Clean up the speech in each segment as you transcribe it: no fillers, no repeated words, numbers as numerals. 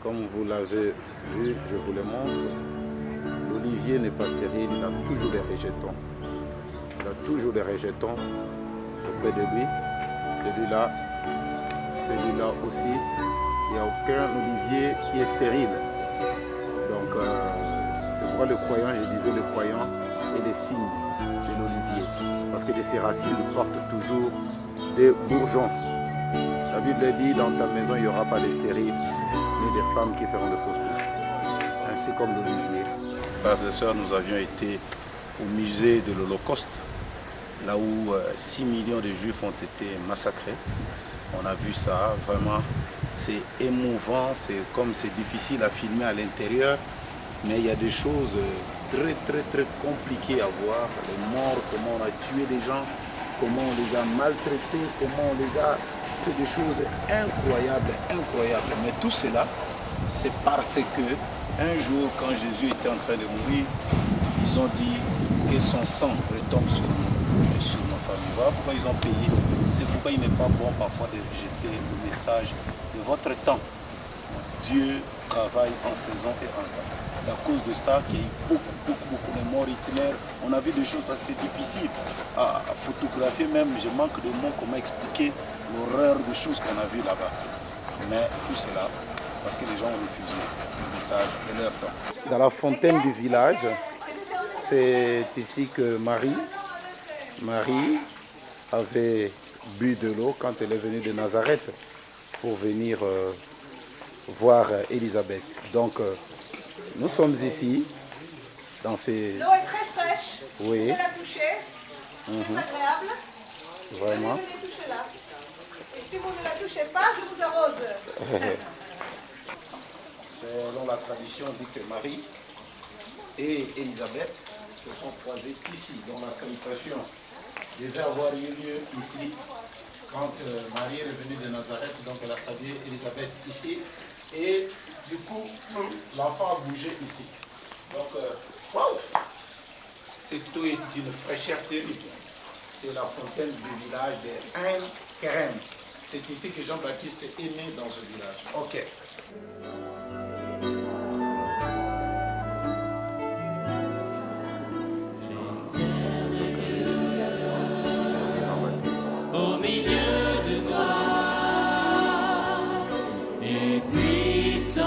Comme vous l'avez vu, je vous le montre. L'olivier n'est pas stérile, il a toujours des rejetons. Il a toujours des rejetons auprès de lui. Celui-là aussi, il n'y a aucun olivier qui est stérile. Donc, c'est pourquoi le croyant, je disais le croyant, est le signe de l'olivier. Parce que de ses racines portent toujours des bourgeons. La Bible dit, dans ta maison, il n'y aura pas de stériles, ni des femmes qui feront de fausses couches. Ainsi comme l'olivier. Frères et sœurs, nous avions été au musée de l'Holocauste, là où 6 millions de Juifs ont été massacrés. On a vu ça, vraiment, c'est émouvant, c'est difficile à filmer à l'intérieur, mais il y a des choses très compliquées à voir. Les morts, comment on a tué des gens, comment on les a maltraités, comment on les a fait des choses incroyables. Mais tout cela, c'est parce que un jour, quand Jésus était en train de mourir, ils ont dit que son sang retombe sur nous et sur nos familles. Voilà pourquoi ils ont payé. C'est pourquoi il n'est pas bon parfois de rejeter le message de votre temps. Dieu travaille en saison et en temps. C'est à cause de ça qu'il y a eu beaucoup de morts itinéraires. On a vu des choses parce que c'est difficile à photographier même. Je manque de mots comment expliquer l'horreur des choses qu'on a vues là-bas. Mais tout cela, parce que les gens ont refusé le message de leur temps. Dans la fontaine du village, c'est ici que Marie avait bu de l'eau quand elle est venue de Nazareth pour venir voir Élisabeth. Donc, nous sommes ici, dans ces... L'eau est très fraîche, oui. Vous pouvez la toucher, très agréable. Vraiment. Venez toucher là. Et si vous ne la touchez pas, je vous arrose. Selon la tradition, on dit que Marie et Élisabeth se sont croisées ici, dont la salutation devait avoir eu lieu ici, quand Marie est revenue de Nazareth, donc elle a salué Élisabeth ici, et du coup, l'enfant a bougé ici. Donc, wow, cette eau est d'une fraîcheur terrible. C'est la fontaine du village de Ein Kerem. C'est ici que Jean-Baptiste est né dans ce village. Ok. Au milieu de toi, et puissant,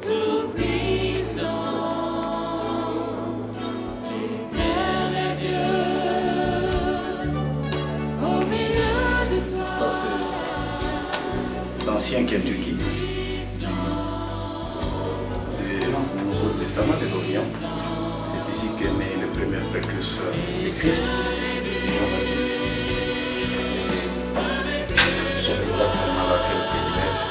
tout puissant, l'éternel Dieu, au milieu de toi. Ça, c'est l'ancien Kentucky. Du Nouveau Testament de l'Orient. C'est ici qu'est né le premier précurseur de Christ, Jean-Baptiste. Sur exactement là quel privilège.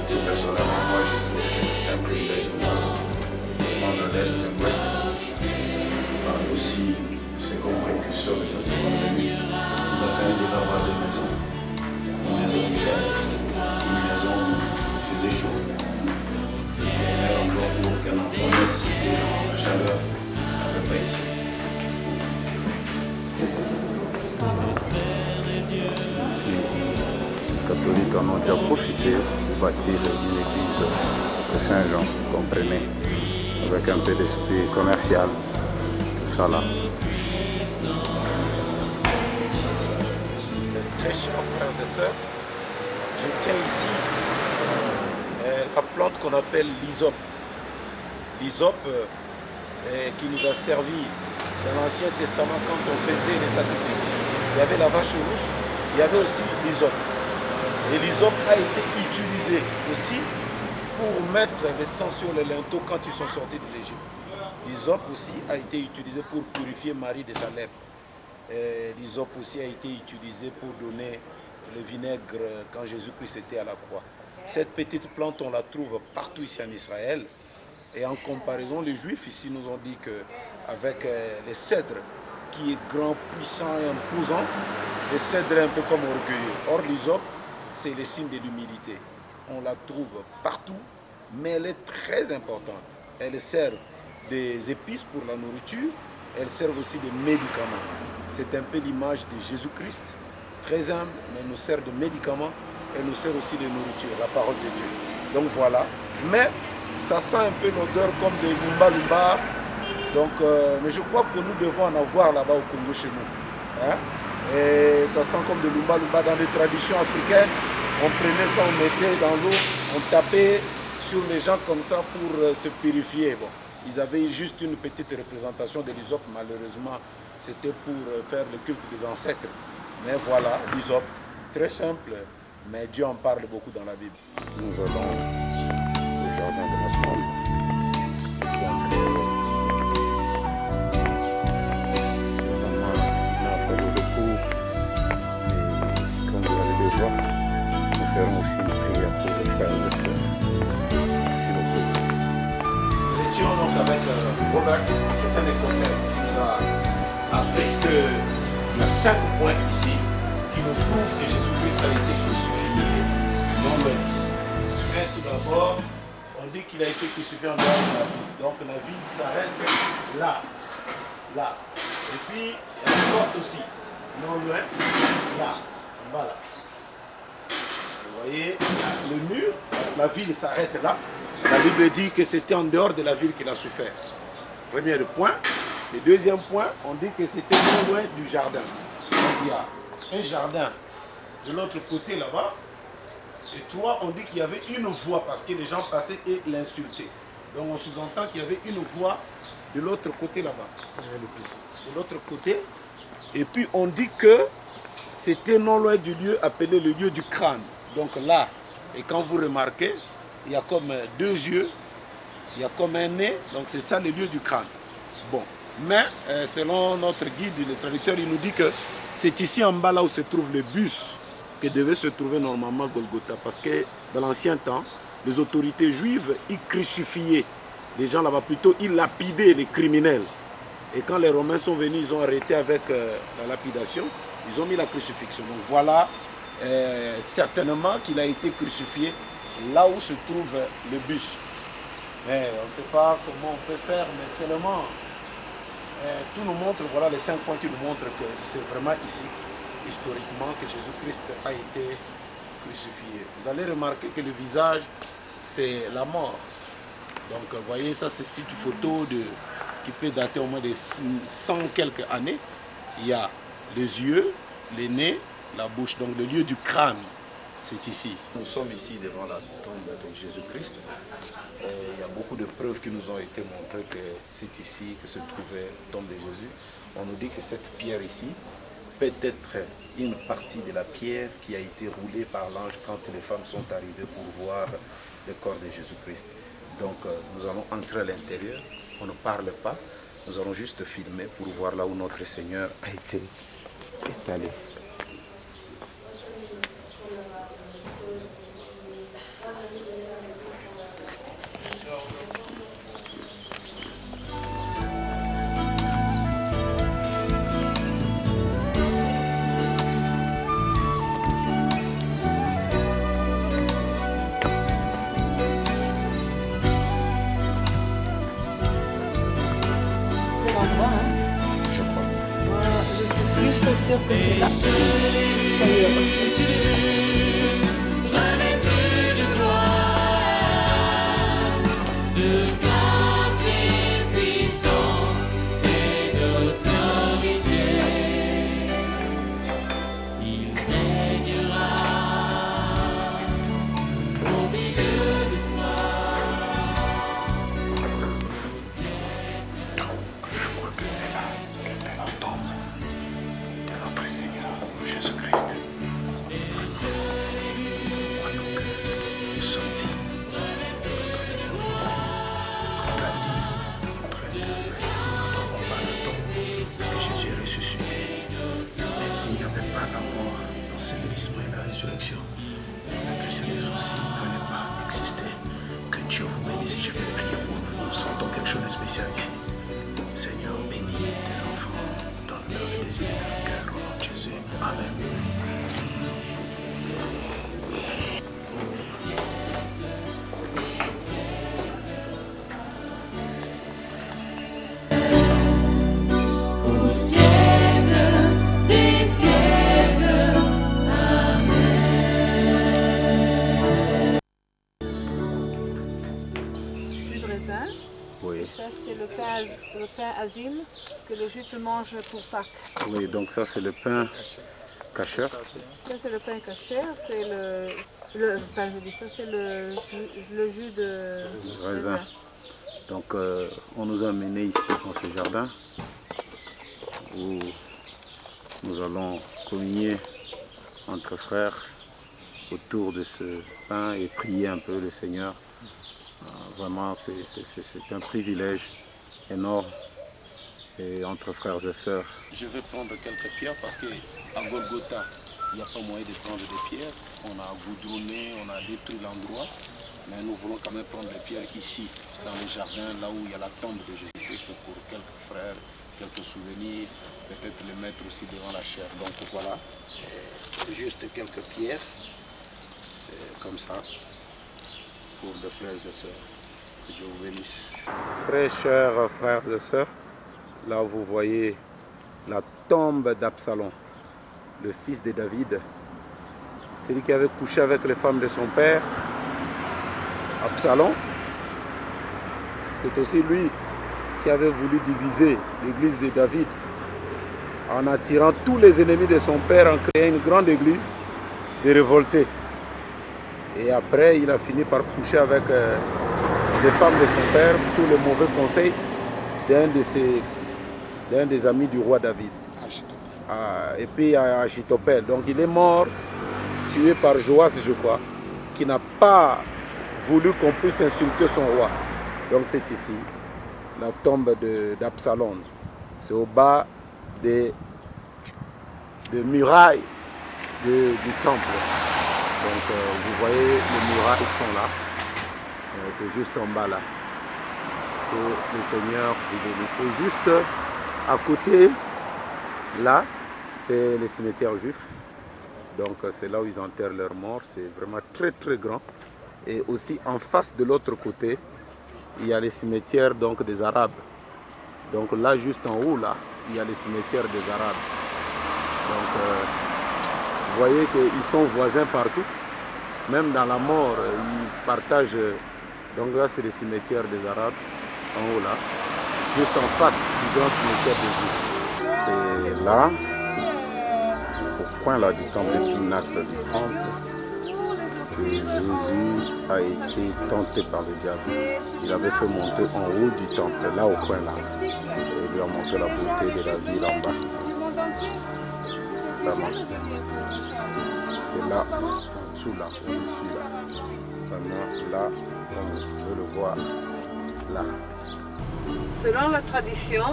Tout personnellement, moi, j'ai trouvé que c'était un privilège immense. Dans le l'Est, l'Ouest, parle aussi, c'est comme précurseur de sa seconde venue. Ils attendaient d'avoir des maisons. Une maison d'hiver, une maison où il faisait chaud. Un endroit où aucun enfant ne cité la chaleur n'avait pas ici. Les catholiques en ont déjà profité de bâtir une église de Saint-Jean, vous comprenez, avec un peu d'esprit commercial, tout ça là. Très chers frères et sœurs, je tiens ici la plante qu'on appelle l'hysope. L'hysope qui nous a servi dans l'Ancien Testament quand on faisait les sacrifices. Il y avait la vache rousse, il y avait aussi l'hysope. Et l'hysope a été utilisé aussi pour mettre le sang sur les linteaux quand ils sont sortis de l'Égypte. L'hysope aussi a été utilisé pour purifier Marie de sa lèpre. L'hysope aussi a été utilisé pour donner le vinaigre quand Jésus-Christ était à la croix. Cette petite plante, on la trouve partout ici en Israël. Et en comparaison, les Juifs ici nous ont dit qu'avec les cèdres, qui est grand, puissant et imposant, les cèdres un peu comme orgueilleux. Or, l'hysope, c'est le signe de l'humilité. On la trouve partout, mais elle est très importante. Elle sert des épices pour la nourriture, elle sert aussi des médicaments. C'est un peu l'image de Jésus-Christ, très humble, mais nous sert de médicaments elle nous sert aussi de nourriture, la parole de Dieu. Donc voilà. Mais ça sent un peu l'odeur comme des lumba-lumba. Donc, mais je crois que nous devons en avoir là-bas au Congo chez nous. Hein? Et ça sent comme des lumba-lumba dans les traditions africaines. On prenait ça, on mettait dans l'eau, on tapait sur les gens comme ça pour se purifier. Bon, ils avaient juste une petite représentation de l'hysope, malheureusement, c'était pour faire le culte des ancêtres. Mais voilà, l'hysope, très simple, mais Dieu en parle beaucoup dans la Bible. Nous allons au jardin de la tombe. Donc, c'est vraiment une affaire de repos. Et comme vous allez le voir, nous ferons aussi une prière pour les frères et sœurs. Merci beaucoup. Nous étions donc avec Robert, c'est un Écossais qui nous a appris qu'il y a 5 points ici qui nous prouvent que Jésus-Christ a été crucifié non loin. Mais tout d'abord, on dit qu'il a été crucifié en dehors de la ville. Donc la ville s'arrête là, là. Et puis, il y a une porte aussi, non loin, là, en bas là. Vous voyez, le mur, la ville s'arrête là. La Bible dit que c'était en dehors de la ville qu'il a souffert. Premier point. Le deuxième point, on dit que c'était non loin du jardin. Donc il y a un jardin de l'autre côté là-bas. Et toi, on dit qu'il y avait une voie parce que les gens passaient et l'insultaient. Donc on sous-entend qu'il y avait une voie de l'autre côté là-bas. De l'autre côté. Et puis on dit que c'était non loin du lieu appelé le lieu du crâne. Donc là, et quand vous remarquez, il y a comme 2 yeux, il y a comme un nez, donc c'est ça le lieu du crâne. Bon, mais selon notre guide, le traducteur, il nous dit que c'est ici en bas là où se trouve le bus que devait se trouver normalement Golgotha. Parce que dans l'ancien temps, les autorités juives, ils crucifiaient les gens là-bas, plutôt ils lapidaient les criminels. Et quand les Romains sont venus, ils ont arrêté avec la lapidation, ils ont mis la crucifixion. Donc voilà, certainement qu'il a été crucifié là où se trouve le bus. Mais on ne sait pas comment on peut faire, mais seulement tout nous montre, voilà les 5 points qui nous montrent que c'est vraiment ici, historiquement, que Jésus-Christ a été crucifié. Vous allez remarquer que le visage, c'est la mort. Donc vous voyez, ça c'est une photo de ce qui peut dater au moins de 100 quelques années. Il y a les yeux, les nez, la bouche, donc le lieu du crâne. C'est ici. Nous sommes ici devant la tombe de Jésus-Christ. Il y a beaucoup de preuves qui nous ont été montrées que c'est ici que se trouvait la tombe de Jésus. On nous dit que cette pierre ici peut être une partie de la pierre qui a été roulée par l'ange quand les femmes sont arrivées pour voir le corps de Jésus-Christ. Donc nous allons entrer à l'intérieur, on ne parle pas, nous allons juste filmer pour voir là où notre Seigneur a été étalé. C'est sûr que c'est là. S'il n'y avait pas la mort, l'ensevelissement et la résurrection, le christianisme aussi n'allait pas exister. Que Dieu vous bénisse. Je vais prier pour vous. Nous sentons quelque chose de spécial ici. Seigneur, bénis tes enfants. Donne-leur le désir de leur cœur. Au nom de Jésus. Amen. Des siècles, Amen. le pain azim que les Juifs mangent pour Pâques. Oui, donc ça c'est le pain cacheur. Ça c'est le pain kasher, c'est ça c'est le jus de Raisin. Donc on nous a menés ici dans ce jardin où nous allons communier entre frères autour de ce pain et prier un peu le Seigneur. Vraiment c'est un privilège énorme et entre frères et sœurs. Je vais prendre quelques pierres parce qu'à Golgotha, il n'y a pas moyen de prendre des pierres. On a goudronné, on a détruit l'endroit, mais nous voulons quand même prendre des pierres ici, dans le jardin, là où il y a la tombe de Jésus-Christ pour quelques frères, quelques souvenirs, peut-être les mettre aussi devant la chair. Donc voilà, juste quelques pierres, comme ça, pour les frères et sœurs. Que Dieu vous bénisse. Très chers frères et sœurs, là vous voyez la tombe d'Absalom, le fils de David, celui qui avait couché avec les femmes de son père. Absalom, c'est aussi lui qui avait voulu diviser l'église de David en attirant tous les ennemis de son père, en créant une grande église de révoltés. Et après, il a fini par coucher avec les femmes de son père sous le mauvais conseil d'un des amis du roi David. Et puis Achitopel. Donc il est mort, tué par Joas, je crois, qui n'a pas voulu qu'on puisse insulter son roi. Donc c'est ici, la tombe d'Absalom. C'est au bas des murailles du temple. Donc vous voyez, les murailles sont là. C'est juste en bas là. Que le Seigneur vous bénisse. Juste à côté, là, c'est le cimetière juif. Donc c'est là où ils enterrent leurs morts. C'est vraiment très très grand. Et aussi en face de l'autre côté, il y a les cimetières donc, des Arabes. Donc là, juste en haut, là, il y a les cimetières des Arabes. Donc vous voyez qu'ils sont voisins partout. Même dans la mort, ils partagent. Donc là, c'est les cimetières des Arabes, en haut là. Juste en face du grand cimetière des Juifs. C'est là, au coin là du temple, le pinacle du temple, que Jésus a été tenté par le diable. Il avait fait monter en haut du temple, là au coin là. Et il lui a montré la beauté de la ville en bas. Vraiment. C'est là, en dessous là, au-dessus là. Vraiment là, comme je le vois là. Selon la tradition,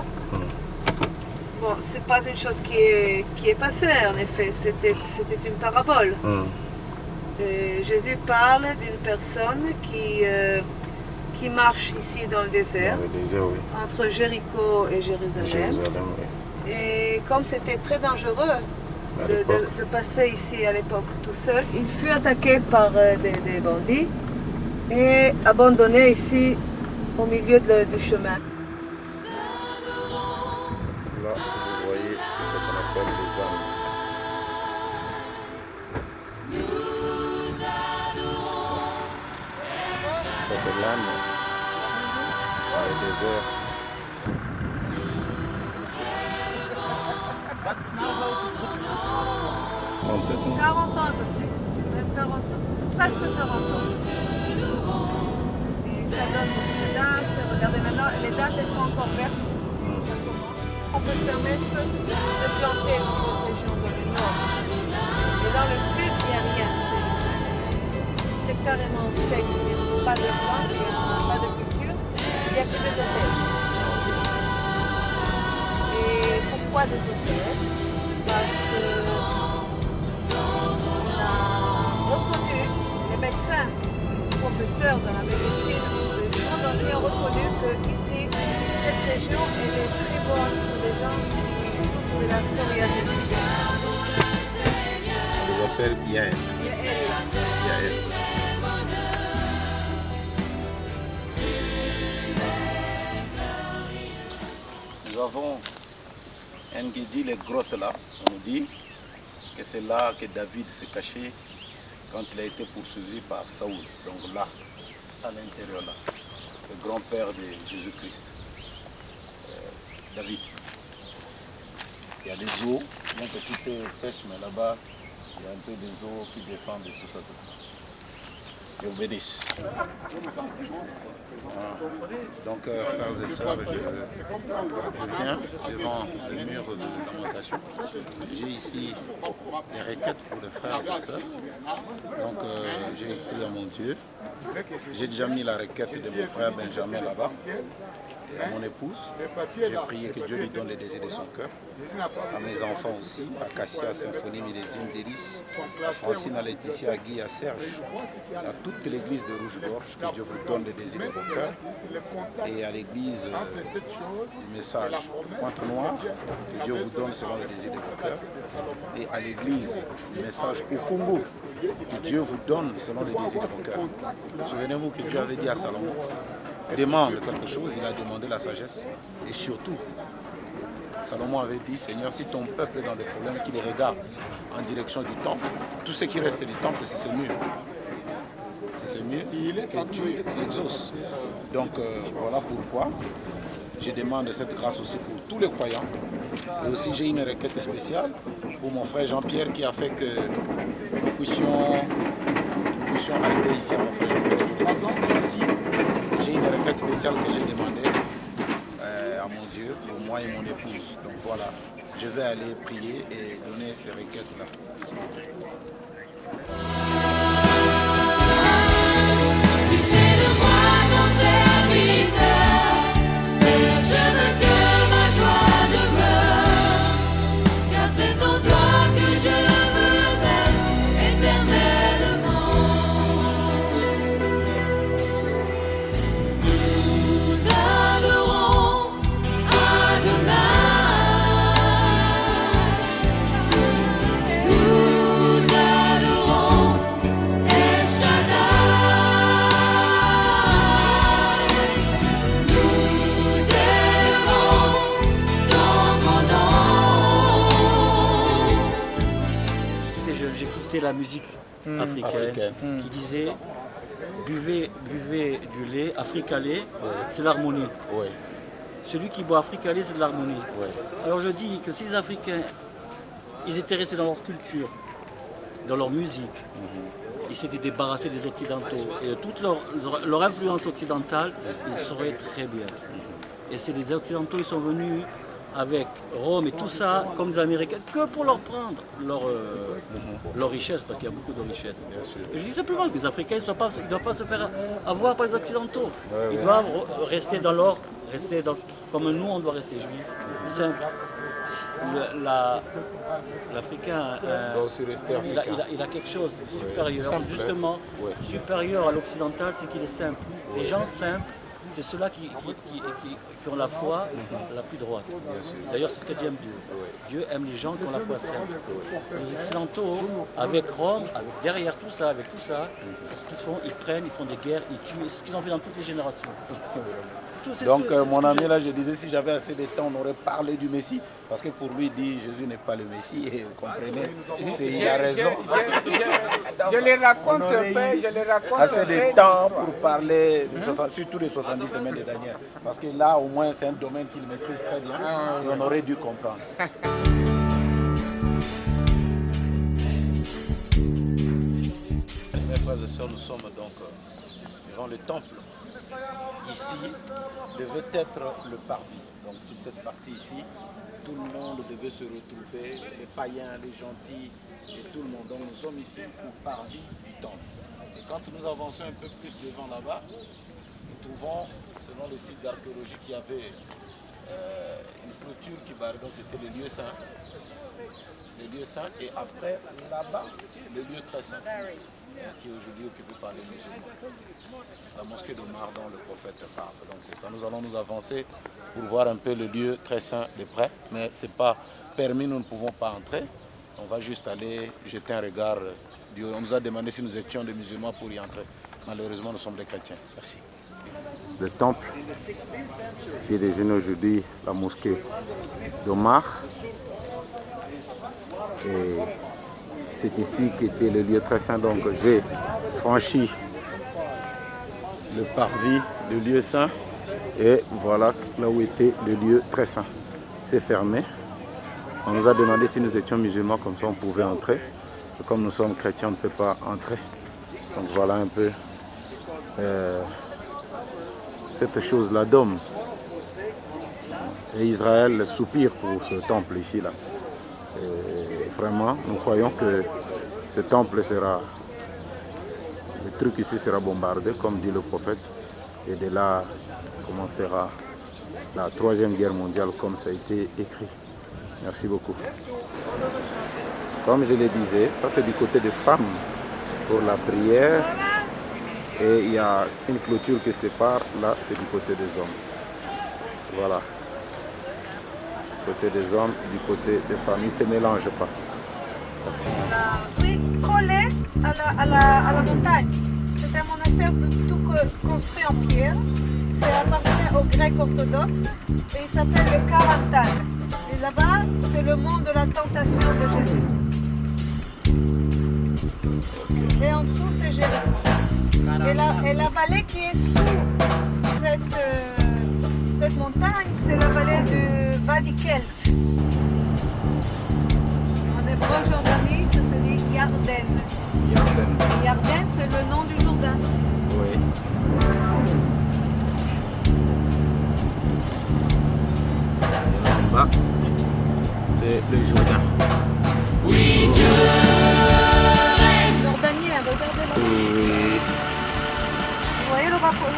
bon, c'est pas une chose qui est passée en effet, c'était une parabole. Jésus parle d'une personne qui marche ici dans le désert, oui. entre Jéricho et Jérusalem. Oui. Et comme c'était très dangereux de passer ici à l'époque tout seul, il fut attaqué par des bandits et abandonné ici au milieu du chemin. Là, vous voyez ce qu'on appelle les âmes. Ça c'est l'âme dans le désert. Ans. 40 ans à peu près, même 40 ans, presque 40 ans. Et ça donne beaucoup de dates. Regardez maintenant, les dates elles sont encore vertes. On peut se permettre de planter dans cette région dans le nord. Et dans le sud, il n'y a rien. C'est carrément sec. Il n'y a pas de plantes, il n'y a pas de culture. Il n'y a que des hôtels. Et pourquoi des hôtels? Parce que reconnu, les médecins, les professeurs de la médecine du monde entier ont reconnu que ici, cette région, elle est très bonne pour les gens qui souffrent de la psoriasis. On les appelle Yael. Yael. Nous avons un guédi, les grottes là, on nous dit que c'est là que David s'est caché quand il a été poursuivi par Saoul. Donc là, à l'intérieur là, le grand-père de Jésus-Christ. Il y a des eaux, bien que tout est sèche, mais là-bas, il y a un peu des eaux qui descendent et tout ça. Dieu vous bénisse. Donc, frères et sœurs, je viens devant le mur de lamentation. J'ai ici les requêtes pour les frères et sœurs. Donc, j'ai écrit à mon Dieu. J'ai déjà mis la requête de mon frère Benjamin là-bas. Et à mon épouse, j'ai prié que Dieu lui donne les désirs de son cœur. À mes enfants aussi, à Cassia, Symphonie, Millésime, Délice, à Francine, à Laetitia, à Guy, à Serge, à toute l'église de Rouge-Gorge, que Dieu vous donne les désirs de vos cœurs. Et à l'église du message Pointe-Noire, que Dieu vous donne selon les désirs de vos cœurs. Et à l'église du message au Congo, que Dieu vous donne selon les désirs de vos cœurs. Souvenez-vous que Dieu avait dit à Salomon, demande quelque chose, il a demandé la sagesse. Et surtout, Salomon avait dit, Seigneur, si ton peuple est dans des problèmes, qu'il les regarde en direction du temple. Tout ce qui reste du temple, c'est ce mur. C'est ce mur que tu exauces. Donc voilà pourquoi je demande cette grâce aussi pour tous les croyants. Et aussi j'ai une requête spéciale pour mon frère Jean-Pierre qui a fait que nous puissions arriver ici à mon frère Jean-Pierre. Et aussi, j'ai une requête spéciale que j'ai demandée à mon Dieu, pour moi et mon épouse. Donc voilà, je vais aller prier et donner ces requêtes-là. Tu fais de moi ton serviteur, je veux que ma joie demeure, car c'est en toi que je veux être éternellement. Nous adorons Adonai, nous adorons El Shaddai, nous élevons ton grand nom. J'écoutais la musique africaine qui disait buvez du lait, Africa lait, c'est l'harmonie. Oui, Celui qui boit Africa lait, c'est de l'harmonie. oui. Alors je dis que si les Africains, ils étaient restés dans leur culture, dans leur musique, ils s'étaient débarrassés des Occidentaux et de toute leur influence occidentale, ils seraient très bien. Et c'est les Occidentaux, ils sont venus avec Rome et tout ça, comme les Américains, que pour leur prendre leur richesse, parce qu'il y a beaucoup de richesses. Et je dis simplement que les Africains ne doivent pas se faire avoir par les Occidentaux. Ils doivent rester dans l'or, comme nous on doit rester juifs. Simple. L'Africain, doit aussi rester africain. il a quelque chose de supérieur, Simple, justement, ouais. supérieur à l'occidental, c'est qu'il est simple. Les gens simples, c'est ceux-là qui ont la foi la plus droite. D'ailleurs, c'est ce que Dieu aime Dieu. Dieu aime les gens qui ont la foi simple. Les Occidentaux, avec Rome, derrière tout ça, c'est ce qu'ils font, ils prennent, ils font des guerres, ils tuent, c'est ce qu'ils ont fait dans toutes les générations. Donc mon ami là, je disais, si j'avais assez de temps, on aurait parlé du Messie. Parce que pour lui, dit Jésus n'est pas le Messie, et vous comprenez, il a raison. Je les raconte un peu, je les raconte. Assez de temps pour parler, surtout des 70 semaines de Daniel. Parce que là, au moins, c'est un domaine qu'il maîtrise très bien, et on aurait dû comprendre. Mes frères et sœurs, nous sommes donc devant le temple. Ici devait être le parvis. Donc toute cette partie ici, tout le monde devait se retrouver, les païens, les gentils et tout le monde. Donc nous sommes ici au parvis du temple. Et quand nous avançons un peu plus devant là-bas, nous trouvons, selon les sites archéologiques, qu'il y avait une clôture qui barrait, donc c'était le lieu saint. Le lieu saint, et après là-bas, le lieu très saint, qui est aujourd'hui occupé par les musulmans. La mosquée de Mar dont le prophète parle. Donc c'est ça, nous allons nous avancer pour voir un peu le lieu très saint de près, mais ce n'est pas permis, nous ne pouvons pas entrer. On va juste aller jeter un regard. On nous a demandé si nous étions des musulmans pour y entrer. Malheureusement, nous sommes des chrétiens. Merci. Le temple qui est déjeuné aujourd'hui, la mosquée d'Omar. Et c'est ici qu'était le lieu très saint, donc j'ai franchi le parvis, le lieu saint, et voilà là où était le lieu très saint. C'est fermé. On nous a demandé si nous étions musulmans, comme ça on pouvait entrer. Et comme nous sommes chrétiens, on ne peut pas entrer. Donc voilà un peu cette chose-là d'homme. Et Israël soupire pour ce temple ici, là. Et vraiment, nous croyons que ce temple sera, le truc ici sera bombardé, comme dit le prophète. Et de là commencera la 3e guerre mondiale, comme ça a été écrit. Merci beaucoup. Comme je le disais, ça c'est du côté des femmes pour la prière. Et il y a une clôture qui sépare, là c'est du côté des hommes. Voilà. Du côté des hommes, du côté des femmes, ils ne se mélangent pas. Merci. Oui, collé à la montagne. C'est un monastère tout construit en pierre. Ça appartient aux Grecs orthodoxes et il s'appelle le Karantal. Et là-bas, c'est le mont de la tentation de Jésus. Et en dessous, c'est Jérusalem. Et la vallée qui est sous cette montagne, c'est la vallée de Vadikelt. En hébreu Jordanie, ça se dit Yarden. Yarden, c'est le nom du Jourdain. Oui. Là, c'est le Jourdain. Oui, Dieu règne. Jordanien, regardez là. Oui. Vous voyez le drapeau?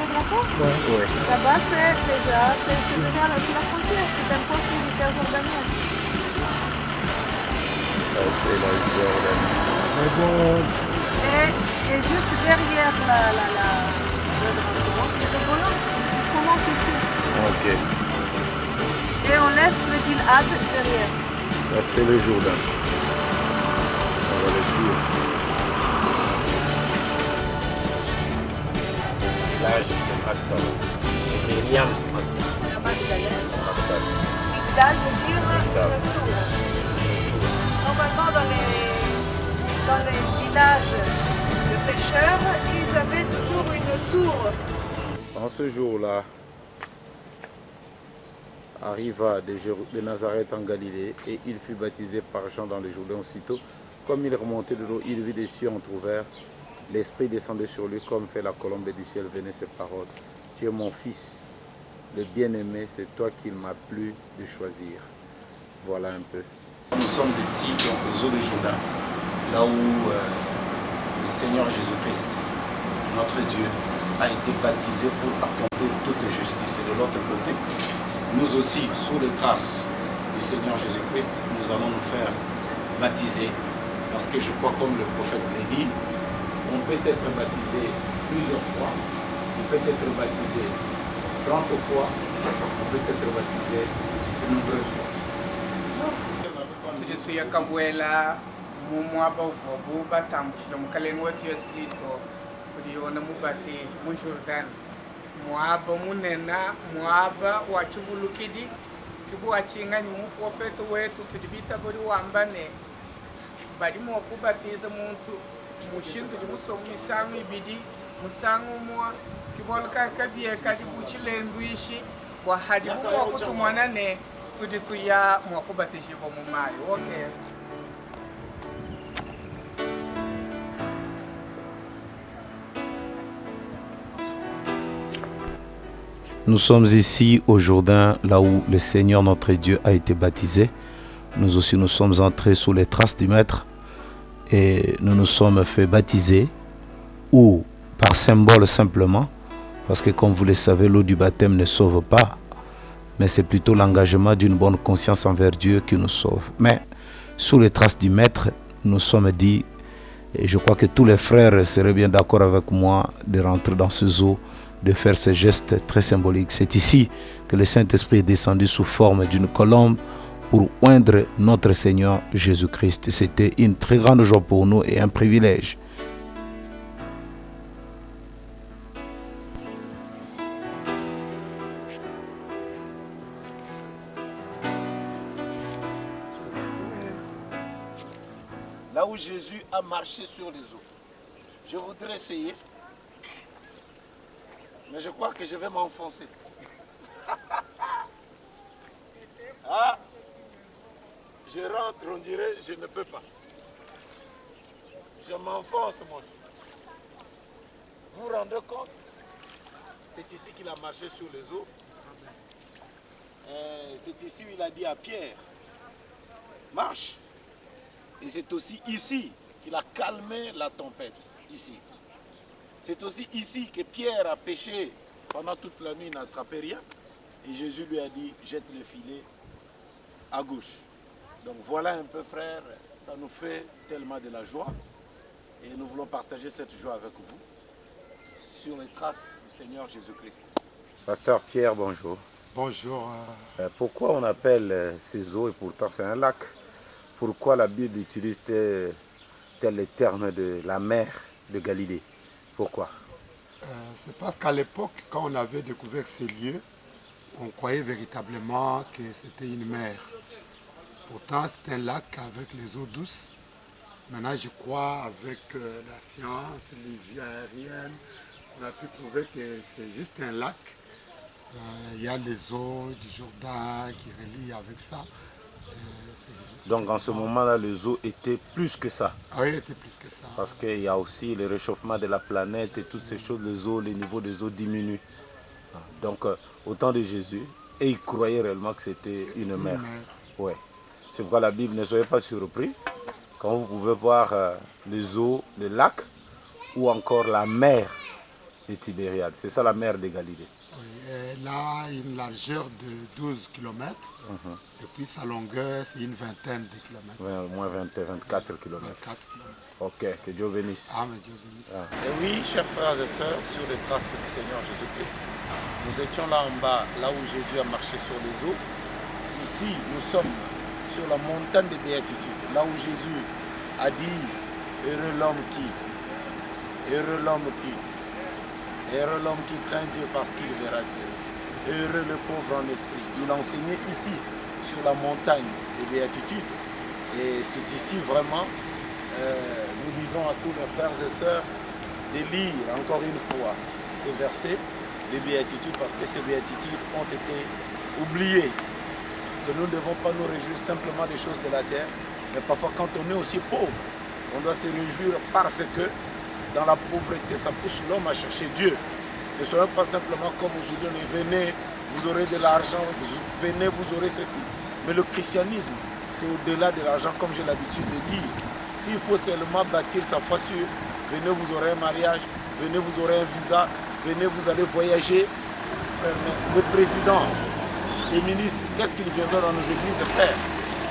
Oui. Là-bas, c'est déjà sur la frontière. C'est un poste militaire jordanien. Ça, c'est la Jordanie. Et juste derrière le drapeau, c'est le Golan. Il commence ici. Ok. Et on laisse le Gilad derrière. Ça, c'est le Jourdain. On va le suivre. Plage de Maktal. Myriam La Magdalène. Maktal. Migdal veut dire le tour. Normalement, dans les villages de pêcheurs, ils avaient toujours une tour. En ce jour-là, arriva de Nazareth en Galilée et il fut baptisé par Jean dans le Jourdain. Aussitôt, comme il remontait de l'eau, il vit des cieux entr'ouverts. L'Esprit descendait sur lui comme fait la colombe du ciel. Venaient ces paroles. Tu es mon fils, le bien-aimé, c'est toi qu'il m'a plu de choisir. Voilà un peu. Nous sommes ici donc, aux eaux du Jourdain, là où le Seigneur Jésus-Christ, notre Dieu, a été baptisé pour accomplir toute justice. Et de l'autre côté, nous aussi, sous les traces du Seigneur Jésus-Christ, nous allons nous faire baptiser. Parce que je crois, comme le prophète l'a dit, on peut être baptisé plusieurs fois, on peut être baptisé 30 fois, on peut être baptisé de nombreuses fois. tuya kabwela mu mwaba uvobu batambushira mu kalenge wetu Yesu Kristo kuyona mubatizo mu Jordan mwaba munena mwaba wa chivulukidi kibu wachingani mu profeta wetu tudibita buri wambane barimo kubatiza muntu mushindu musomu misango ibidi musango mwa kibolka kabiye kadi buchilendwishi wa hadibu wa kutumwanane tudituya mwakubatishwa mu mayo. Okay. Nous sommes ici au Jourdain, là où le Seigneur notre Dieu a été baptisé. Nous aussi nous sommes entrés sous les traces du Maître et nous nous sommes fait baptiser, ou par symbole simplement, parce que comme vous le savez, l'eau du baptême ne sauve pas, mais c'est plutôt l'engagement d'une bonne conscience envers Dieu qui nous sauve. Mais sous les traces du Maître, nous sommes dit, et je crois que tous les frères seraient bien d'accord avec moi de rentrer dans ces eaux, de faire ce geste très symbolique. C'est ici que le Saint-Esprit est descendu sous forme d'une colombe pour oindre notre Seigneur Jésus-Christ. C'était une très grande joie pour nous et un privilège. Là où Jésus a marché sur les eaux. Je voudrais essayer, mais je crois que je vais m'enfoncer. Ah, Je rentre, on dirait, je ne peux pas. Je m'enfonce, mon Dieu. Vous vous rendez compte? C'est ici qu'il a marché sur les eaux. C'est ici où il a dit à Pierre, marche. Et c'est aussi ici qu'il a calmé la tempête. Ici. C'est aussi ici que Pierre a pêché pendant toute la nuit, il n'a attrapé rien. Et Jésus lui a dit, jette le filet à gauche. Donc voilà un peu, frère, ça nous fait tellement de la joie. Et nous voulons partager cette joie avec vous sur les traces du Seigneur Jésus-Christ. Pasteur Pierre, bonjour. Bonjour. Pourquoi on appelle ces eaux, et pourtant c'est un lac, pourquoi la Bible utilise tel les termes de la mer de Galilée? Pourquoi? C'est parce qu'à l'époque, quand on avait découvert ces lieux, on croyait véritablement que c'était une mer. Pourtant, c'est un lac avec les eaux douces. Maintenant, je crois, avec la science, les vies aériennes, on a pu prouver que c'est juste un lac. Il y a les eaux du Jourdain qui relient avec ça. Donc en ce moment-là, les eaux étaient plus que ça. Ah oui, étaient plus que ça. Parce qu'il y a aussi le réchauffement de la planète et toutes ces choses, les niveaux des eaux diminuent. Donc au temps de Jésus, et ils croyaient réellement que c'était une mer. Ouais. C'est pourquoi la Bible, ne soyez pas surpris, quand vous pouvez voir les eaux, le lac, ou encore la mer de Tibériade. C'est ça la mer de Galilée. Oui, elle a une largeur de 12 km. Et puis sa longueur, c'est une vingtaine de kilomètres. Ouais, au moins 24 km. 24 km. Ok, que Dieu bénisse. Amen, Dieu bénisse. Et oui, chers frères et sœurs, sur les traces du Seigneur Jésus-Christ, nous étions là en bas, là où Jésus a marché sur les eaux. Ici, nous sommes sur la montagne des béatitudes, là où Jésus a dit, heureux l'homme qui, heureux l'homme qui, heureux l'homme qui craint Dieu parce qu'il verra Dieu. Heureux le pauvre en esprit. Il enseignait ici, sur la montagne des béatitudes. Et c'est ici vraiment, nous disons à tous les frères et sœurs, de lire encore une fois ces versets, les béatitudes, parce que ces béatitudes ont été oubliées. Que nous ne devons pas nous réjouir simplement des choses de la terre, mais parfois quand on est aussi pauvre, on doit se réjouir parce que dans la pauvreté, ça pousse l'homme à chercher Dieu. Ne soyez pas simplement comme aujourd'hui, venez, vous aurez de l'argent, venez, vous aurez ceci. Mais le christianisme, c'est au-delà de l'argent, comme j'ai l'habitude de dire. S'il faut seulement bâtir sa foi sûre, venez, vous aurez un mariage, venez, vous aurez un visa, venez, vous allez voyager. Le président, les ministres, qu'est-ce qu'ils viendront dans nos églises faire?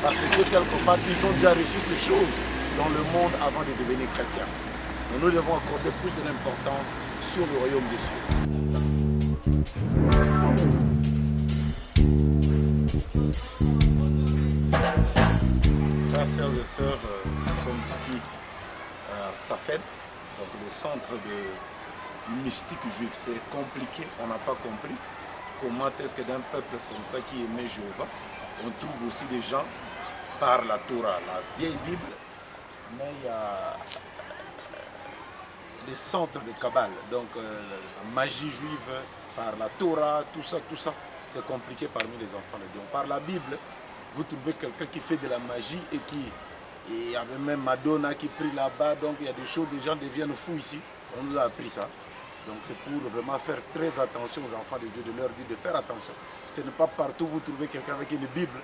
Parce que quelque part, ils ont déjà reçu ces choses dans le monde avant de devenir chrétiens. Mais nous devons accorder plus de l'importance sur le royaume des cieux. Frères, sœurs et sœurs, nous sommes ici à Safed, donc le centre du mystique juif. C'est compliqué, on n'a pas compris comment est-ce que d'un peuple comme ça qui aimait Jéhovah, on trouve aussi des gens par la Torah, la vieille Bible, mais il y a les centres de Kabbale, donc la magie juive, par la Torah, tout ça, c'est compliqué parmi les enfants de Dieu. Par la Bible, vous trouvez quelqu'un qui fait de la magie et il y avait même Madonna qui prie là-bas, donc il y a des choses, des gens deviennent fous ici, on nous a appris ça. Donc c'est pour vraiment faire très attention aux enfants de Dieu, de leur dire de faire attention. Ce n'est pas partout où vous trouvez quelqu'un avec une Bible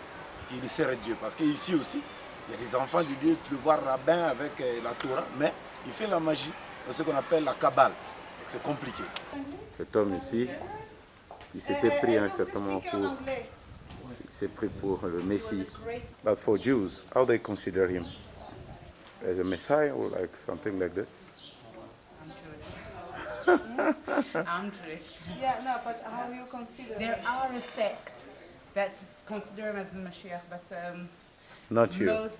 qui sert Dieu, parce qu'ici aussi, il y a des enfants de Dieu, tu le vois rabbin avec la Torah, mais il fait la magie, ce qu'on appelle la Kabbale. C'est compliqué. Cet homme ici, il s'était pris un certain moment pour... Il s'est pris pour le Messie. But for Jews, how they consider him? As a Messiah or like something like that? I'm Jewish. Yeah, no, but how you consider There are a sect that consider him as the Mashiach, but Not you.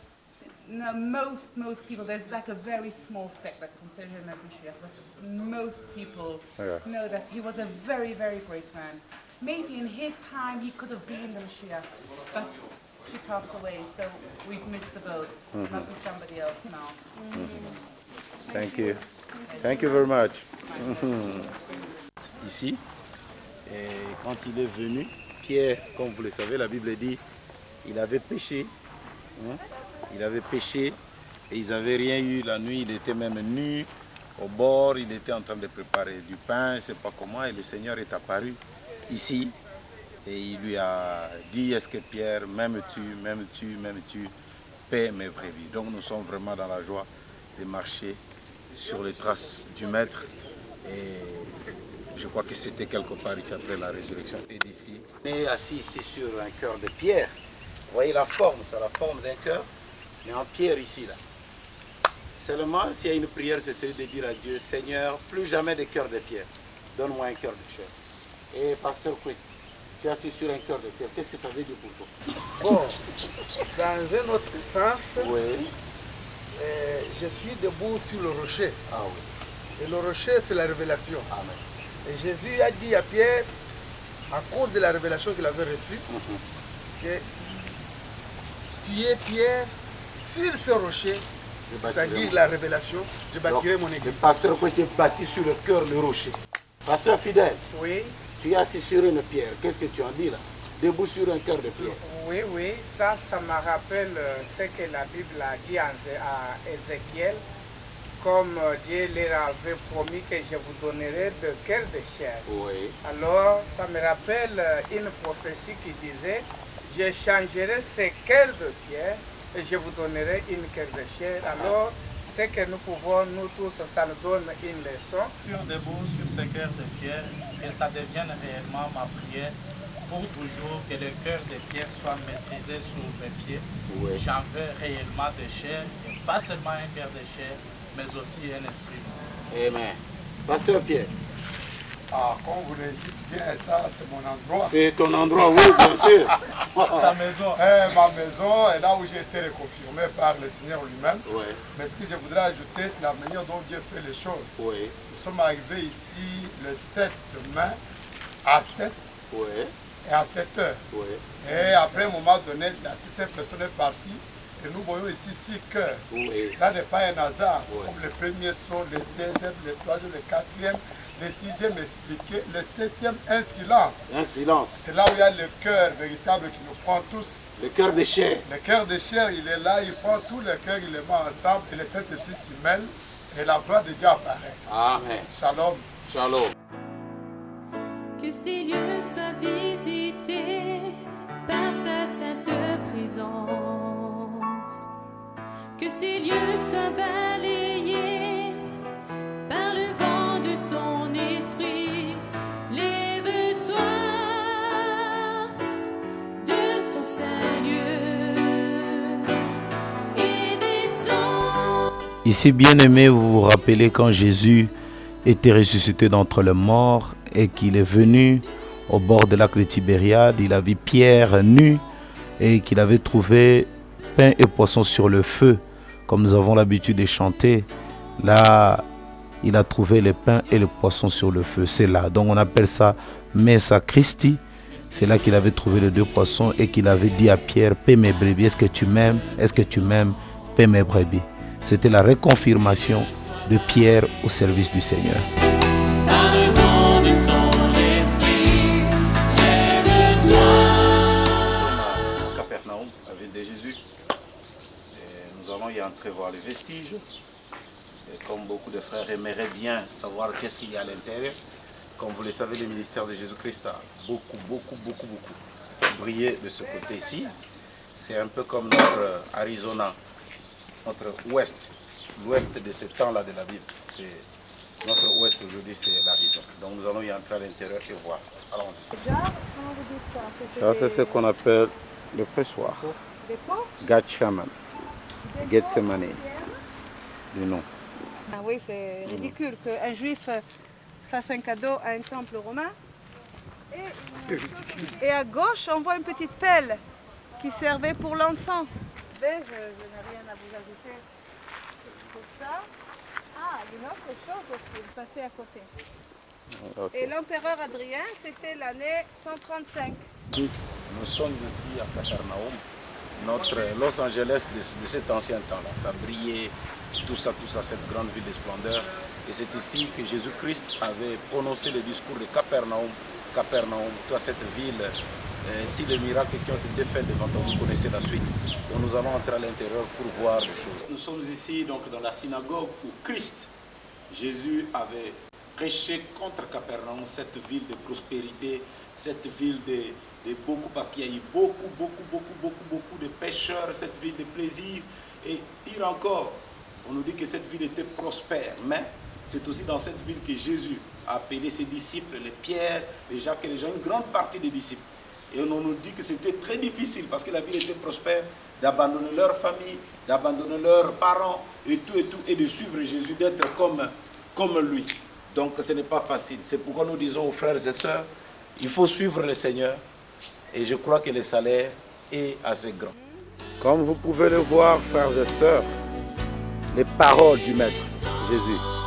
most people, there's like a very small sect that consider him as Mashiach, but most people know that he was a very, very great man. Maybe in his time he could have been the Mashiach, but he passed away, so we've missed the boat. Must be somebody else now. Thank you. Thank you very much. Ici, et quand il est venu, Pierre, comme vous le savez, la Bible dit, il avait péché Hein? Il avait péché et ils n'avaient rien eu la nuit. Il était même nu au bord. Il était en train de préparer du pain, je ne sais pas comment. Et le Seigneur est apparu ici. Et il lui a dit, est-ce que Pierre, m'aimes-tu, paie mes brebis. Donc nous sommes vraiment dans la joie de marcher sur les traces du Maître. Et je crois que c'était quelque part ici après la résurrection. Et d'ici, on est assis ici sur un cœur de pierre. Vous voyez la forme, c'est la forme d'un cœur, mais en pierre ici. Là. Seulement, s'il y a une prière, c'est de dire à Dieu, Seigneur, plus jamais de cœur de pierre. Donne-moi un cœur de chair. Et pasteur Quick, tu es assis sur un cœur de pierre. Qu'est-ce que ça veut dire pour toi? Bon, dans un autre sens, Oui. je suis debout sur le rocher. Ah oui. Et le rocher, c'est la révélation. Amen. Et Jésus a dit à Pierre, à cause de la révélation qu'il avait reçue, que tu es Pierre, sur ce rocher, c'est-à-dire la révélation, je bâtirai mon église. Le pasteur Quick est bâti sur le cœur, le rocher. Pasteur fidèle. Oui, Tu es assis sur une pierre. Qu'est-ce que tu en dis là? Debout sur un cœur de pierre. oui, ça me rappelle ce que la Bible a dit à Ézéchiel, comme Dieu leur avait promis que je vous donnerai de cœur de chair. Oui. Alors, ça me rappelle une prophétie qui disait, je changerai ce cœur de pierre et je vous donnerai une cœur de chair. Alors, ce que nous pouvons, nous tous, ça nous donne une leçon. Debout sur ce cœur de pierre, que ça devienne réellement ma prière pour toujours, que le cœur de pierre soit maîtrisé sous mes pieds. Oui. J'en veux réellement de chair, et pas seulement un cœur de chair, mais aussi un esprit. Amen. Pasteur Pierre. Ah, comme vous le dites bien, ça c'est mon endroit. C'est ton endroit, oui, bien sûr. Ta maison. Ma maison est là où j'ai été reconfirmé par le Seigneur lui-même. Oui. Mais ce que je voudrais ajouter, c'est la manière dont Dieu fait les choses. Oui. Nous sommes arrivés ici le 7 mai à 7 Oui. et à 7 heures. Oui. Et après un moment donné, cette personne est partie et nous voyons ici 6 cœurs. Oui. Là n'est pas un hasard, Oui. comme les premiers sont, les deuxièmes, les troisièmes, les quatrièmes, les sixièmes expliqués, le septième un silence. Un silence. C'est là où il y a le cœur véritable qui nous prend tous. Le cœur de chair. Le cœur de chair, il est là, il prend tous les cœurs, il les met ensemble et le Saint-Esprit s'y mêle et la gloire de Dieu apparaît. Amen. Shalom. Shalom. Que ces lieux soient visités par ta sainte présence. Que ces lieux soient balayés par le vent de ton esprit. Lève-toi de ton saint lieu et descends. Ici, bien-aimés, vous vous rappelez quand Jésus était ressuscité d'entre les morts et qu'il est venu au bord de lac de Tibériade, il a vu Pierre nu et qu'il avait trouvé pain et poisson sur le feu, comme nous avons l'habitude de chanter. Là, il a trouvé le pain et le poisson sur le feu. C'est là. Donc on appelle ça Messa Christi. C'est là qu'il avait trouvé les deux poissons et qu'il avait dit à Pierre, paie mes brebis. Est-ce que tu m'aimes? Est-ce que tu m'aimes? Paie mes brebis. C'était la reconfirmation de Pierre au service du Seigneur. Par le vent de ton esprit, lève-toi. Nous sommes à Capernaum, la ville de Jésus. Et nous allons y entrer voir les vestiges. Et comme beaucoup de frères aimeraient bien savoir qu'est-ce qu'il y a à l'intérieur, comme vous le savez, le ministère de Jésus-Christ a beaucoup brillé de ce côté ici. C'est un peu comme notre Arizona, notre ouest, l'ouest de ce temps-là de la Bible. C'est notre ouest aujourd'hui, c'est l'Arizona. Donc nous allons y entrer à l'intérieur et voir. Allons-y. Ça, c'est ce qu'on appelle le pressoir. Gatchaman. Gethsemane. Du nom. Ah oui, c'est ridicule qu'un juif fasse un cadeau à un temple romain. Et à gauche, on voit une petite pelle qui servait pour l'encens. Je n'ai rien à vous ajouter pour ça. Ah, une autre chose aussi, passer à côté. Okay. Et l'empereur Adrien, c'était l'année 135. Nous sommes ici à Capernaum, notre Los Angeles de cet ancien temps-là. Ça brillait, tout ça, cette grande ville de splendeur. Et c'est ici que Jésus-Christ avait prononcé le discours de Capernaum. Capernaum, toi cette ville si les miracles qui ont été faits devant toi, vous connaissez la suite. Donc nous allons entrer à l'intérieur pour voir les choses. Nous sommes ici donc dans la synagogue où Christ, Jésus avait prêché contre Capernaum, cette ville de prospérité, cette ville de beaucoup, parce qu'il y a eu beaucoup de pécheurs, cette ville de plaisir. Et pire encore, on nous dit que cette ville était prospère, mais c'est aussi dans cette ville que Jésus a appelé ses disciples, les Pierre, les Jacques et les Jean, une grande partie des disciples. Et on nous dit que c'était très difficile, parce que la ville était prospère, d'abandonner leur famille, d'abandonner leurs parents, et tout, et de suivre Jésus, d'être comme lui. Donc ce n'est pas facile. C'est pourquoi nous disons aux frères et sœurs, il faut suivre le Seigneur, et je crois que le salaire est assez grand. Comme vous pouvez le voir, frères et sœurs, les paroles du Maître Jésus